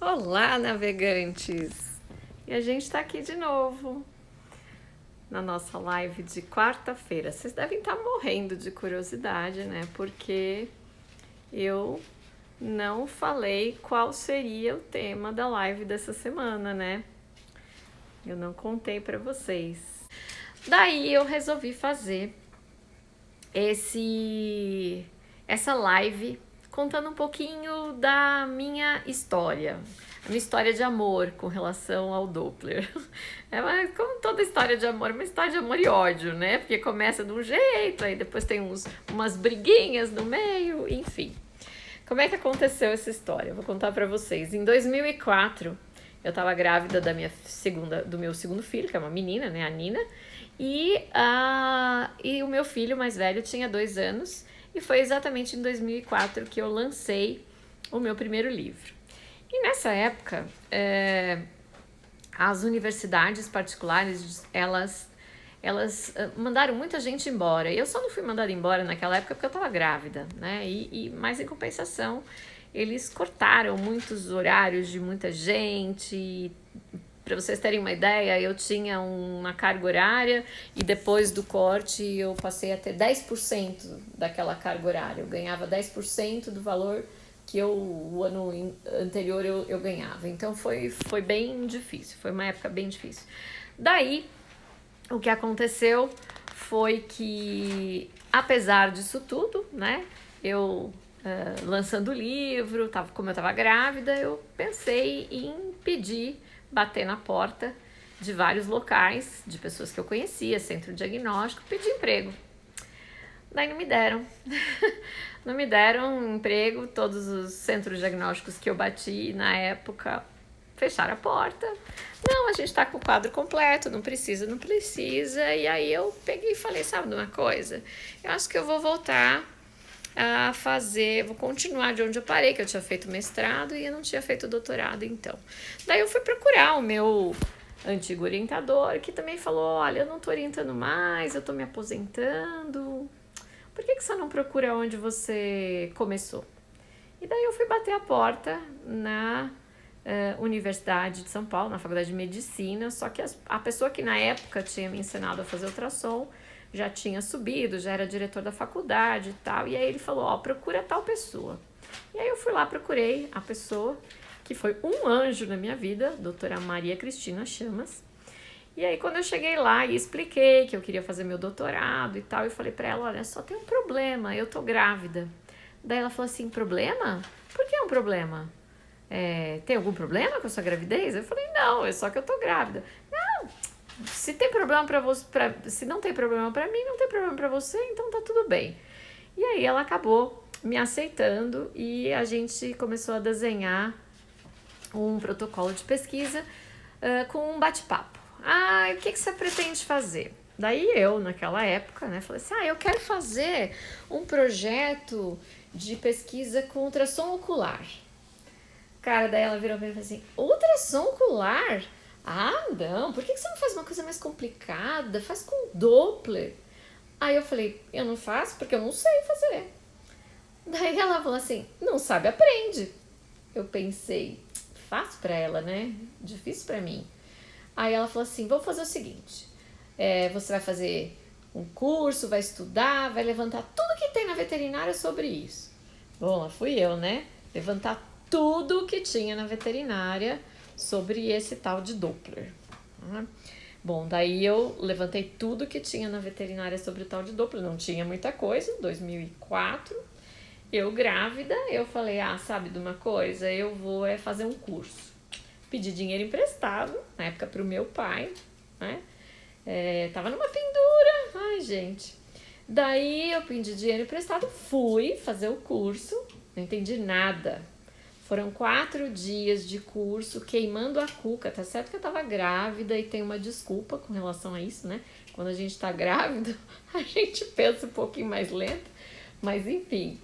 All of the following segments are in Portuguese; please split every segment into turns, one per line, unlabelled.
Olá, navegantes! E a gente está aqui de novo na nossa live de quarta-feira. Vocês devem estar morrendo de curiosidade, né? Porque eu não falei qual seria o tema da live dessa semana, né? Eu não contei para vocês. Daí eu resolvi fazer essa live contando um pouquinho da minha história. A minha história de amor com relação ao Doppler. Como toda história de amor, uma história de amor e ódio, né? Porque começa de um jeito, aí depois tem umas briguinhas no meio, enfim. Como é que aconteceu essa história? Eu vou contar pra vocês. Em 2004, eu tava grávida do meu segundo filho, que é uma menina, né? A Nina. E o meu filho mais velho tinha 2 anos. E foi exatamente em 2004 que eu lancei o meu primeiro livro. E nessa época, as universidades particulares, elas mandaram muita gente embora. Eu só não fui mandada embora naquela época porque eu estava grávida, né? Mas em compensação, eles cortaram muitos horários de muita gente. Para vocês terem uma ideia, eu tinha uma carga horária e depois do corte eu passei a ter 10% daquela carga horária. Eu ganhava 10% do valor que o ano anterior eu ganhava. Então foi bem difícil, foi uma época bem difícil. Daí, o que aconteceu foi que, apesar disso tudo, né, eu lançando o livro, como eu estava grávida, eu pensei em bater na porta de vários locais, de pessoas que eu conhecia, centro diagnóstico, pedir emprego. Daí não me deram. Não me deram emprego, todos os centros diagnósticos que eu bati na época fecharam a porta. Não, a gente tá com o quadro completo, não precisa. E aí eu peguei e falei, sabe de uma coisa? Eu acho que eu vou voltar a vou continuar de onde eu parei, que eu tinha feito mestrado e eu não tinha feito doutorado então. Daí eu fui procurar o meu antigo orientador, que também falou, olha, eu não tô orientando mais, eu tô me aposentando. Por que você não procura onde você começou? E daí eu fui bater a porta na Universidade de São Paulo, na Faculdade de Medicina, só que a pessoa que na época tinha me ensinado a fazer ultrassom já tinha subido, já era diretor da faculdade e tal, e aí ele falou, procura tal pessoa. E aí eu fui lá, procurei a pessoa, que foi um anjo na minha vida, doutora Maria Cristina Chamas. E aí quando eu cheguei lá e expliquei que eu queria fazer meu doutorado e tal, eu falei pra ela, olha, só tem um problema, eu tô grávida. Daí ela falou assim, problema? Por que um problema? Tem algum problema com a sua gravidez? Eu falei, não, é só que eu tô grávida. Não, se tem problema para você, se não tem problema para mim, não tem problema para você, então tá tudo bem. E aí ela acabou me aceitando e a gente começou a desenhar um protocolo de pesquisa com um bate-papo. O que você pretende fazer? Daí eu, naquela época, né, falei assim, eu quero fazer um projeto de pesquisa com ultrassom ocular. Cara, daí ela virou pra mim e falou assim, ultrassom ocular? Não, por que você não faz uma coisa mais complicada? Faz com Doppler. Aí eu falei, eu não faço porque eu não sei fazer. Daí ela falou assim, não sabe, aprende. Eu pensei, fácil pra ela, né? Difícil pra mim. Aí ela falou assim, vamos fazer o seguinte, você vai fazer um curso, vai estudar, vai levantar tudo que tem na veterinária sobre isso. Bom, lá fui eu, né? Levantar tudo que tinha na veterinária sobre esse tal de Doppler. Bom, daí eu levantei tudo que tinha na veterinária sobre o tal de Doppler, não tinha muita coisa, 2004, eu grávida, eu falei, sabe de uma coisa, eu vou fazer um curso. Pedi dinheiro emprestado, na época pro meu pai, né, tava numa pendura, ai gente. Daí eu pedi dinheiro emprestado, fui fazer o curso, não entendi nada. Foram 4 dias de curso, queimando a cuca, tá certo que eu tava grávida e tem uma desculpa com relação a isso, né? Quando a gente tá grávida, a gente pensa um pouquinho mais lento, mas enfim.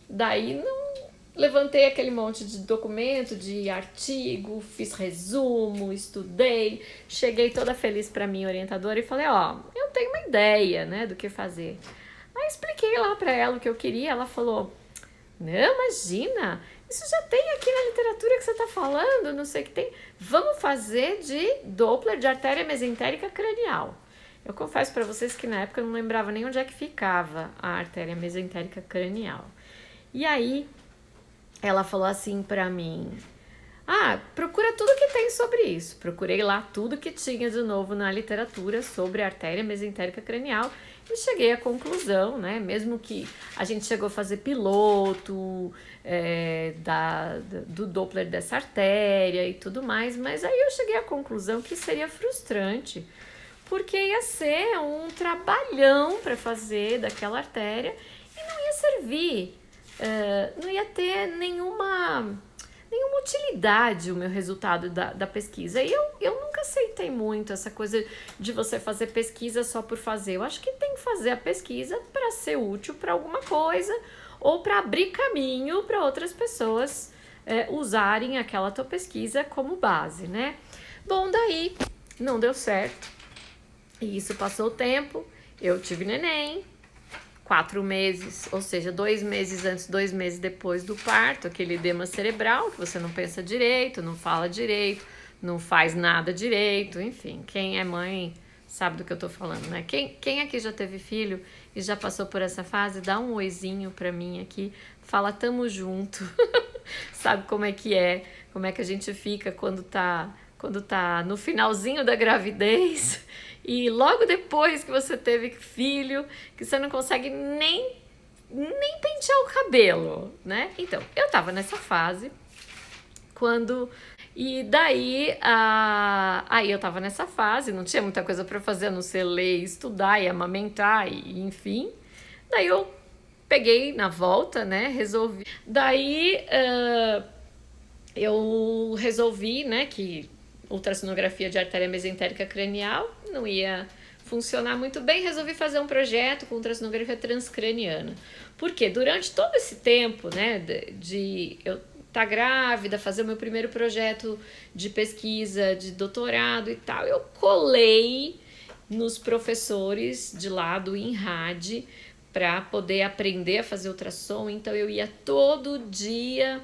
Daí não levantei aquele monte de documento, de artigo, fiz resumo, estudei, cheguei toda feliz pra minha orientadora e falei, eu tenho uma ideia, né, do que fazer. Aí expliquei lá pra ela o que eu queria, ela falou, não, imagina, isso já tem aqui na literatura que você está falando, não sei o que tem. Vamos fazer de Doppler de artéria mesentérica cranial. Eu confesso para vocês que na época eu não lembrava nem onde é que ficava a artéria mesentérica cranial. E aí ela falou assim para mim: procura tudo que tem sobre isso. Procurei lá tudo que tinha de novo na literatura sobre a artéria mesentérica cranial e cheguei à conclusão, né? Mesmo que a gente chegou a fazer piloto do Doppler dessa artéria e tudo mais, mas aí eu cheguei à conclusão que seria frustrante, porque ia ser um trabalhão para fazer daquela artéria e não ia servir, não ia ter nenhuma utilidade o meu resultado da pesquisa. E eu nunca aceitei muito essa coisa de você fazer pesquisa só por fazer. Eu acho que tem que fazer a pesquisa para ser útil para alguma coisa ou para abrir caminho para outras pessoas usarem aquela tua pesquisa como base, né? Bom, daí não deu certo. E isso passou o tempo, eu tive neném, 4 meses, ou seja, 2 meses antes, 2 meses depois do parto, aquele edema cerebral, que você não pensa direito, não fala direito, não faz nada direito, enfim, quem é mãe sabe do que eu tô falando, né? Quem aqui já teve filho e já passou por essa fase, dá um oizinho pra mim aqui, fala tamo junto, sabe como é que a gente fica quando tá no finalzinho da gravidez e logo depois que você teve filho, que você não consegue nem pentear o cabelo, né? Então, eu tava nessa fase e daí, aí eu tava nessa fase, não tinha muita coisa para fazer, a não ser ler, estudar e amamentar, e enfim. Daí eu peguei na volta, né, resolvi. Daí eu resolvi, né, que ultrassonografia de artéria mesentérica cranial não ia funcionar muito bem, resolvi fazer um projeto com ultrassonografia transcraniana. Porque durante todo esse tempo, né, de eu estar grávida, fazer o meu primeiro projeto de pesquisa, de doutorado e tal, eu colei nos professores de lá do INRAD para poder aprender a fazer ultrassom. Então eu ia todo dia,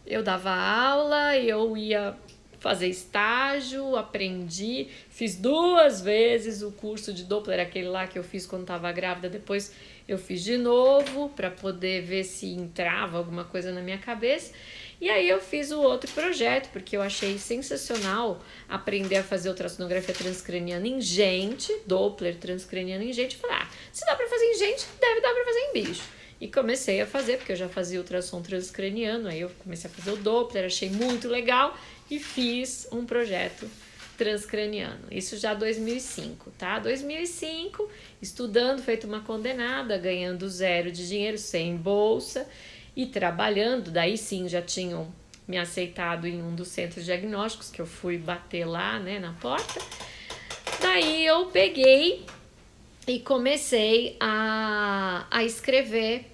eu dava aula, eu ia fazer estágio, aprendi, fiz 2 vezes o curso de Doppler, aquele lá que eu fiz quando estava grávida, depois eu fiz de novo para poder ver se entrava alguma coisa na minha cabeça. E aí eu fiz o outro projeto, porque eu achei sensacional aprender a fazer ultrassonografia transcraniana em gente, Doppler transcraniano em gente. Eu falei, se dá para fazer em gente, deve dar para fazer em bicho. E comecei a fazer, porque eu já fazia ultrassom transcraniano, aí eu comecei a fazer o Doppler, achei muito legal e fiz um projeto transcraniano. Isso já 2005, tá? 2005, estudando, feito uma condenada, ganhando 0 de dinheiro, sem bolsa e trabalhando. Daí sim, já tinham me aceitado em um dos centros diagnósticos, que eu fui bater lá, né, na porta. Daí eu peguei e comecei a escrever.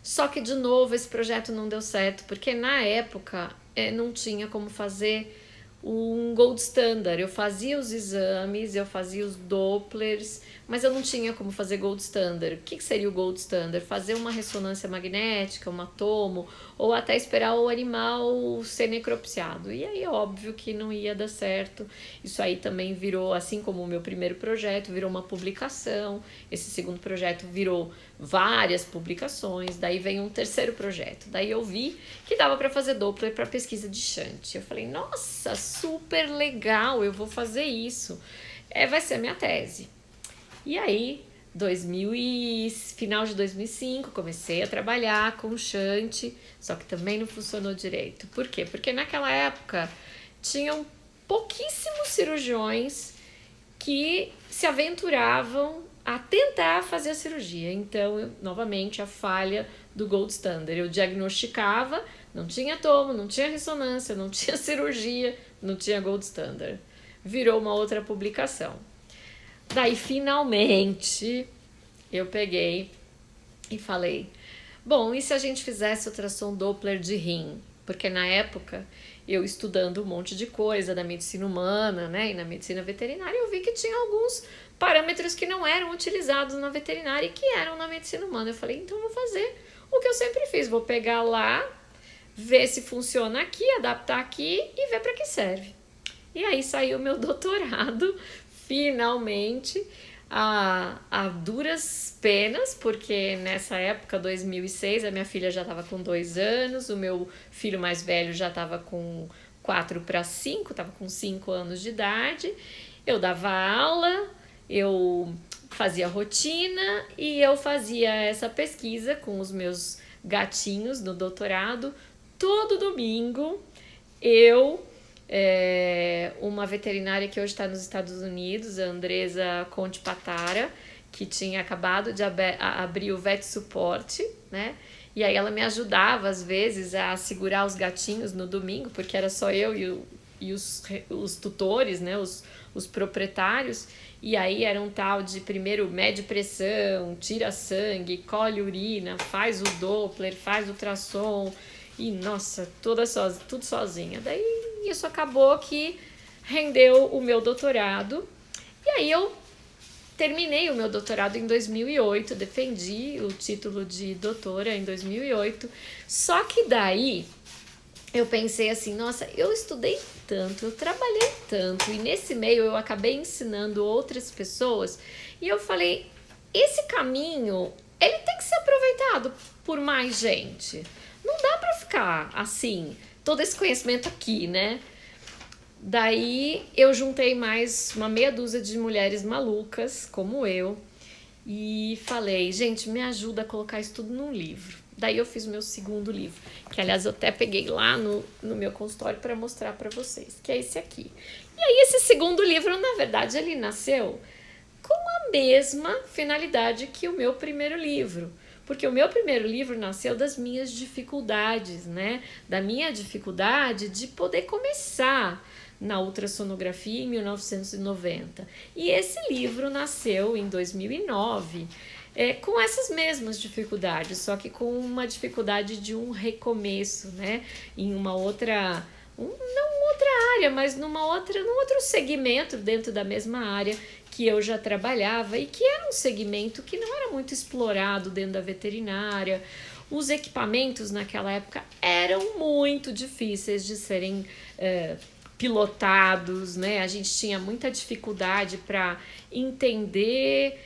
Só que, de novo, esse projeto não deu certo, porque na época não tinha como fazer um gold standard. Eu fazia os exames, eu fazia os Dopplers, mas eu não tinha como fazer gold standard. O que seria o gold standard? Fazer uma ressonância magnética, uma tomo, ou até esperar o animal ser necropsiado. E aí, óbvio que não ia dar certo. Isso aí também virou, assim como o meu primeiro projeto, virou uma publicação. Esse segundo projeto virou várias publicações. Daí vem um terceiro projeto. Daí eu vi que dava para fazer Doppler para pesquisa de shunt. Eu falei, nossa, super legal, eu vou fazer isso. Vai ser a minha tese. E aí, final de 2005, comecei a trabalhar com shunt, só que também não funcionou direito. Por quê? Porque naquela época tinham pouquíssimos cirurgiões que se aventuravam a tentar fazer a cirurgia. Então, novamente, a falha do gold standard. Eu diagnosticava, não tinha tomo, não tinha ressonância, não tinha cirurgia, não tinha gold standard. Virou uma outra publicação. Daí, finalmente, eu peguei e falei, bom, e se a gente fizesse ultrassom Doppler de rim? Porque na época, eu estudando um monte de coisa da medicina humana, né, e na medicina veterinária, eu vi que tinha alguns parâmetros que não eram utilizados na veterinária e que eram na medicina humana. Eu falei, então vou fazer o que eu sempre fiz, vou pegar lá ver se funciona aqui, adaptar aqui e ver para que serve. E aí saiu meu doutorado, finalmente, a duras penas, porque nessa época, 2006, a minha filha já estava com 2 anos, o meu filho mais velho já estava com 4 para 5, estava com 5 anos de idade. Eu dava aula, eu fazia rotina e eu fazia essa pesquisa com os meus gatinhos no doutorado. Todo domingo, uma veterinária que hoje está nos Estados Unidos, a Andresa Conte Patara, que tinha acabado de abrir o Vet Support, né? E aí ela me ajudava, às vezes, a segurar os gatinhos no domingo, porque era só eu e os tutores, né? Os proprietários. E aí era um tal de primeiro mede pressão, tira sangue, colhe urina, faz o Doppler, faz ultrassom. E, nossa, tudo sozinha. Daí isso acabou que rendeu o meu doutorado. E aí eu terminei o meu doutorado em 2008, defendi o título de doutora em 2008. Só que daí eu pensei assim, nossa, eu estudei tanto, eu trabalhei tanto, e nesse meio eu acabei ensinando outras pessoas. E eu falei, esse caminho, ele tem que ser aproveitado por mais gente. Não dá pra ficar assim, todo esse conhecimento aqui, né? Daí eu juntei mais uma meia dúzia de mulheres malucas, como eu, e falei, gente, me ajuda a colocar isso tudo num livro. Daí eu fiz o meu segundo livro, que aliás eu até peguei lá no meu consultório para mostrar para vocês, que é esse aqui. E aí esse segundo livro, na verdade, ele nasceu com a mesma finalidade que o meu primeiro livro. Porque o meu primeiro livro nasceu das minhas dificuldades, né? Da minha dificuldade de poder começar na ultrassonografia em 1990. E esse livro nasceu em 2009 com essas mesmas dificuldades, só que com uma dificuldade de um recomeço, né? Em uma outra... não outra área, mas num outro segmento dentro da mesma área que eu já trabalhava e que era um segmento que não era muito explorado dentro da veterinária. Os equipamentos naquela época eram muito difíceis de serem pilotados, né? A gente tinha muita dificuldade para entender,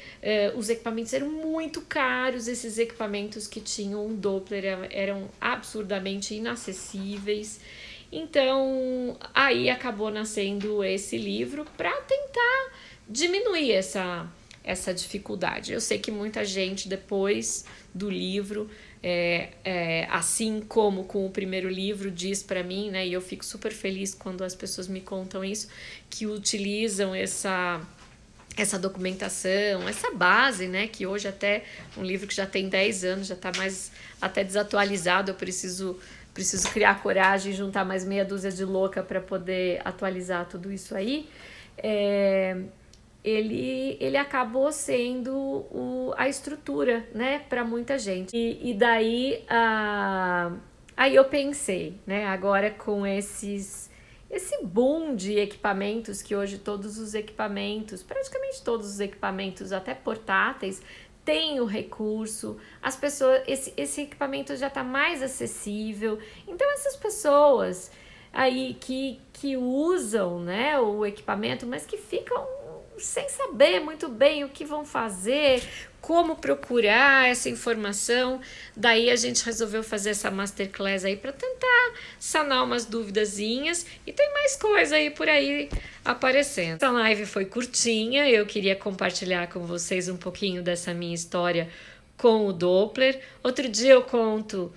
os equipamentos eram muito caros, esses equipamentos que tinham um Doppler eram absurdamente inacessíveis. Então, aí acabou nascendo esse livro para tentar diminuir essa dificuldade. Eu sei que muita gente, depois do livro, assim como com o primeiro livro, diz para mim, né, e eu fico super feliz quando as pessoas me contam isso, que utilizam essa documentação, essa base, né, que hoje até um livro que já tem 10 anos, já está mais até desatualizado, eu preciso criar coragem e juntar mais meia dúzia de louca para poder atualizar tudo isso aí. Ele acabou sendo a estrutura, né, para muita gente. E daí aí eu pensei, né, agora com esse boom de equipamentos, que hoje praticamente todos os equipamentos, até portáteis, tem o recurso, as pessoas, esse equipamento já está mais acessível. Então essas pessoas aí que usam, né, o equipamento, mas que ficam sem saber muito bem o que vão fazer, como procurar essa informação, daí a gente resolveu fazer essa masterclass aí para tentar sanar umas duvidazinhas, e tem mais coisa aí por aí aparecendo. Essa live foi curtinha, eu queria compartilhar com vocês um pouquinho dessa minha história com o Doppler. Outro dia eu conto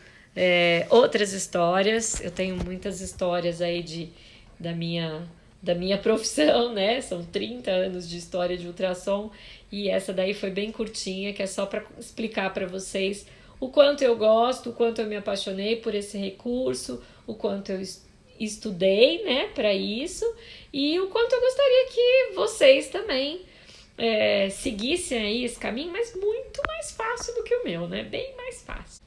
outras histórias, eu tenho muitas histórias aí da minha profissão, né? São 30 anos de história de ultrassom, e essa daí foi bem curtinha, que é só para explicar para vocês o quanto eu gosto, o quanto eu me apaixonei por esse recurso, o quanto eu estudei, né, para isso, e o quanto eu gostaria que vocês também seguissem aí esse caminho, mas muito mais fácil do que o meu, né? Bem mais fácil.